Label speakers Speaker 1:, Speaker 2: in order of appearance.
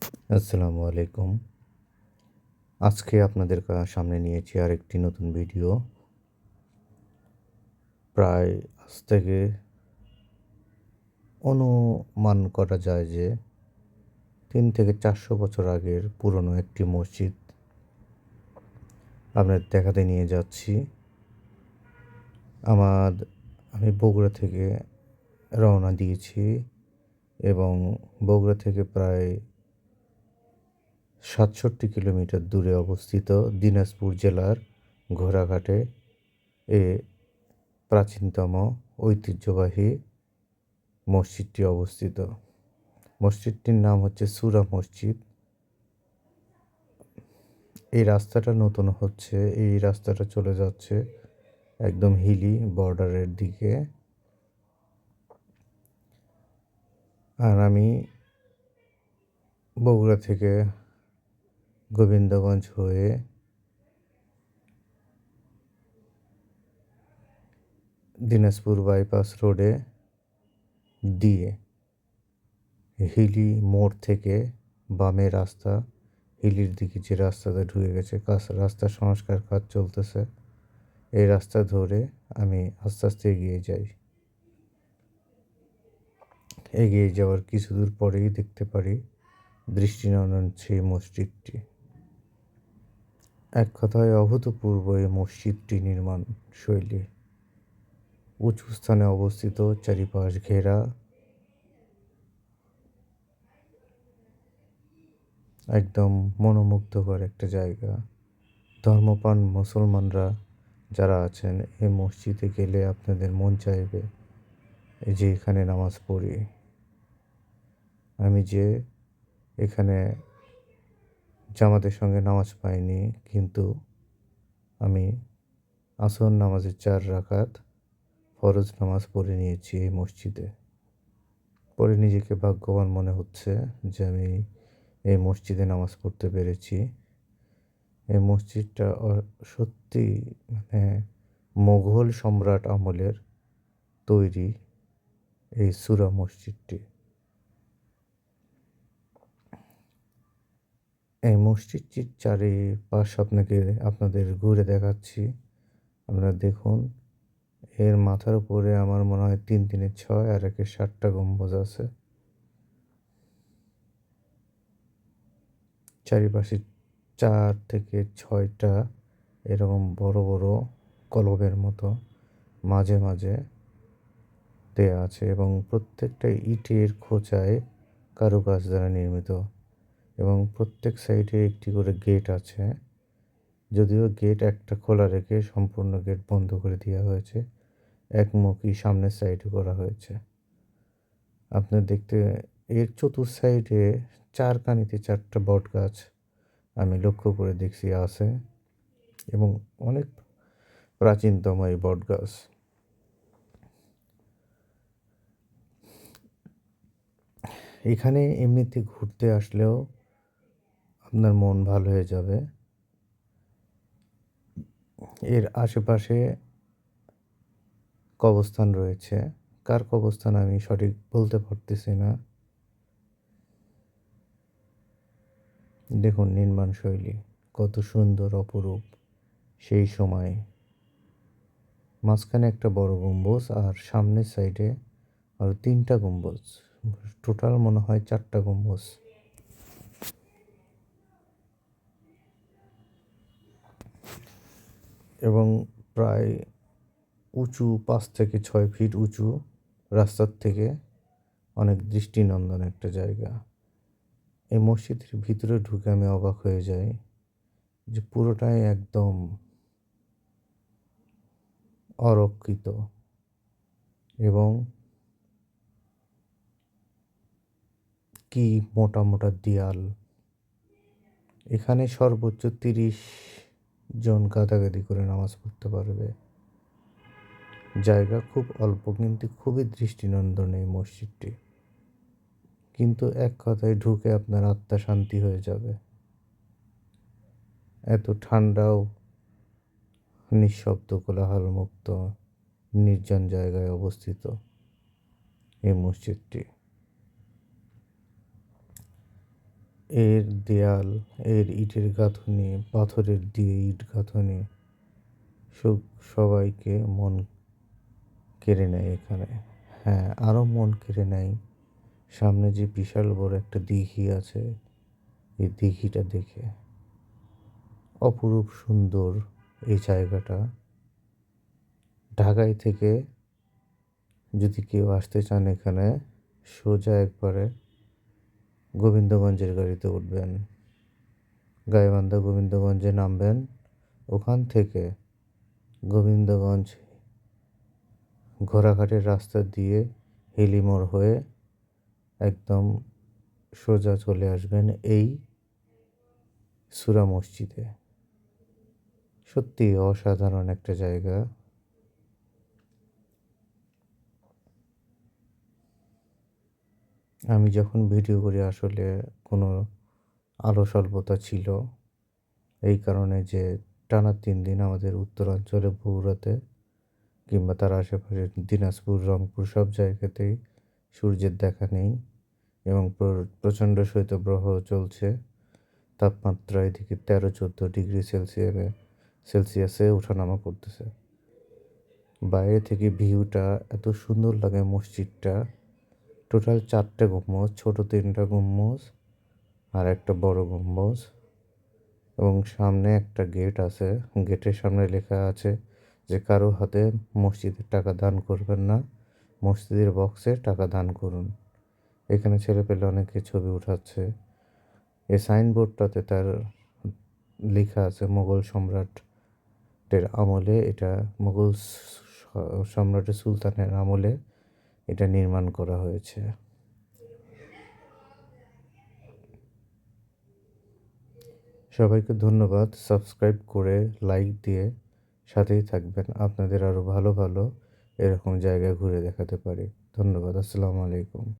Speaker 1: আসসালামু আলাইকুম। আজকে আপনাদের সামনে নিয়েছি আরেকটি নতুন ভিডিও। প্রায় আজ থেকে অনুমান করা যায় যে 300 থেকে 400 বছর আগের পুরনো একটি মসজিদ আপনাদের দেখাতে নিয়ে যাচ্ছি। আমি বগুড়া থেকে রওনা দিয়েছি এবং বগুড়া থেকে প্রায় 67 কিলোমিটার দূরে অবস্থিত দিনাজপুর জেলার ঘোড়াঘাটে এ প্রাচীনতম ঐতিহ্যবাহী মসজিদটি অবস্থিত। মসজিদটির নাম হচ্ছে সুরা মসজিদ। এই রাস্তাটা নতুন হচ্ছে, এই রাস্তাটা চলে যাচ্ছে একদম হিলি বর্ডারের দিকে। আর আমি বগুড়া থেকে গোবিন্দগঞ্জ হয়ে দিনাজপুর বাইপাস রোডে দিয়ে হিলি মোড় থেকে বামে রাস্তা, হিলির দিকে যে রাস্তাটা ঢুকে গেছে, রাস্তা সংস্কার কাজ চলতেছে, এই রাস্তা ধরে আমি আস্তে আস্তে এগিয়ে যাই। এগিয়ে যাওয়ার কিছু দূর পরেই দেখতে পারি দৃষ্টিনন্দন সেই মসজিদটি। এক কথায় অভূতপূর্ব এই মসজিদটি নির্মাণ শৈলী। উঁচু স্থানে অবস্থিত, চারিপাশ ঘেরা, একদম মনোমুগ্ধকর একটা জায়গা। ধর্মপ্রাণ মুসলমানরা যারা আছেন এই মসজিদে গেলে আপনাদের মন চাইবে যে এখানে নামাজ পড়ি। আমি যে এখানে জামাতের সঙ্গে নামাজ পাইনি, কিন্তু আমি আসর নামাজের 4 রাকাত ফরজ নামাজ পড়ে নিয়েছি এই মসজিদে। পরে নিজেকে ভাগ্যবান মনে হচ্ছে যে আমি এই মসজিদে নামাজ পড়তে পেরেছি। এই মসজিদটা সত্যি মানে মোঘল সম্রাট আমলের তৈরি এই সুরা মসজিদটি। এই মসজিদটির চারিপাশ আপনাদের ঘুরে দেখাচ্ছি। আপনারা দেখুন, এর মাথার উপরে আমার মনে হয় 3 3 6 আর 1 7টা গম্বুজ আছে। চারিপাশে 4 থেকে 6টা এরকম বড় বড় কলবের মতো মাঝে মাঝে দেয়া আছে এবং প্রত্যেকটা ইটের খোঁচায় কারুকাজ দ্বারা নির্মিত এবং প্রত্যেক সাইডে একটি করে গেট আছে। যদিও গেট একটা খোলা রেখে সম্পূর্ণ গেট বন্ধ করে দেওয়া হয়েছে, একমুখী সামনের সাইডে করা হয়েছে। আপনার দেখতে এর চতুর সাইডে 4 কানিতে 4টা বট গাছ আমি লক্ষ্য করে দেখছি আছে এবং অনেক প্রাচীনতম এই বট গাছ। এখানে এমনিতে ঘুরতে আসলেও আপনার মন ভালো হয়ে যাবে। এর আশেপাশে কবরস্থান রয়েছে, কার কবরস্থান আমি সঠিক বলতে পারতেছি না। দেখুন নির্মাণ শৈলী কত সুন্দর, অপরূপ। সেই সময় মাঝখানে একটা বড় গম্বুজ আর সামনের সাইডে আরও 3টা গম্বুজ, টোটাল মনে হয় 4টা গম্বুজ। এবং প্রায় উঁচু 5 থেকে 6 ফিট উঁচু, রাস্তার থেকে অনেক দৃষ্টিনন্দন একটা জায়গা। এই মসজিদের ভিতরে ঢুকে আমি অবাক হয়ে যাই যে পুরোটাই একদম অরক্ষিত এবং কি মোটা মোটা দেয়াল। এখানে সর্বোচ্চ 30 জন গাদাগাদি করে নামাজ পড়তে পারবে। জায়গা খুব অল্প কিন্তু খুবই দৃষ্টিনন্দন এই মসজিদটি। কিন্তু এক কথায় ঢুকে আপনার আত্মা শান্তি হয়ে যাবে। এত ঠান্ডাও নিঃশব্দ কোলাহলমুক্ত নির্জন জায়গায় অবস্থিত এই মসজিদটি। এর দেয়াল, এর ইটের গাঁথুনি, পাথরের দিয়ে ইট গাঁথুনি সবাইকে মন কেড়ে নেয় এখানে। হ্যাঁ, আরও মন কেড়ে নেয় সামনে যে বিশাল বড় একটা দিঘি আছে, এই দিঘিটা দেখে। অপরূপ সুন্দর এই জায়গাটা। ঢাকায় থেকে যদি কেউ আসতে চান এখানে, সোজা একবারে গোবিন্দগঞ্জের গাড়িতে উঠবেন, গাইবান্ধা গোবিন্দগঞ্জে নামবেন, ওখান থেকে গোবিন্দগঞ্জ ঘোড়াঘাটের রাস্তা দিয়ে হিলিমোড় হয়ে একদম সোজা চলে আসবেন এই সূরা মসজিদে। সত্যি অসাধারণ একটা জায়গা। আমি যখন ভিডিও করি আসলে কোনো আলো স্বল্পতা ছিল, এই কারণে যে টানা 3 দিন আমাদের উত্তরাঞ্চলে বগুড়াতে কিংবা তার আশেপাশে দিনাজপুর, রংপুর সব জায়গাতেই সূর্যের দেখা নেই এবং প্রচণ্ড শৈত্যপ্রবাহ চলছে। তাপমাত্রা এদিকে 13-14 ডিগ্রি সেলসিয়াসে ওঠানামা করতেছে। বাইরে থেকে ভিউটা এত সুন্দর লাগে মসজিদটা। টোটাল 4টে গম্বুজ, ছোট 3টা গম্বুজ আর একটা বড় গম্বুজ, এবং সামনে একটা গেট আছে। গেটের সামনে লেখা আছে যে কারো হাতে মসজিদের টাকা দান করবেন না, মসজিদের বক্সে টাকা দান করুন। এখানে ছেলেপেলে অনেকে ছবি উঠাচ্ছে। এই সাইনবোর্ডটাতে তার লেখা আছে মোগল সম্রাটের আমলে, এটা মোগল সম্রাটের সুলতানের আমলে এটা নির্মাণ করা হয়েছে। সবাইকে ধন্যবাদ। সাবস্ক্রাইব করে লাইক দিয়ে সাথেই থাকবেন। আপনাদের আরও ভালো ভালো এরকম জায়গা ঘুরে দেখাতে পারি। ধন্যবাদ। আসসালামু আলাইকুম।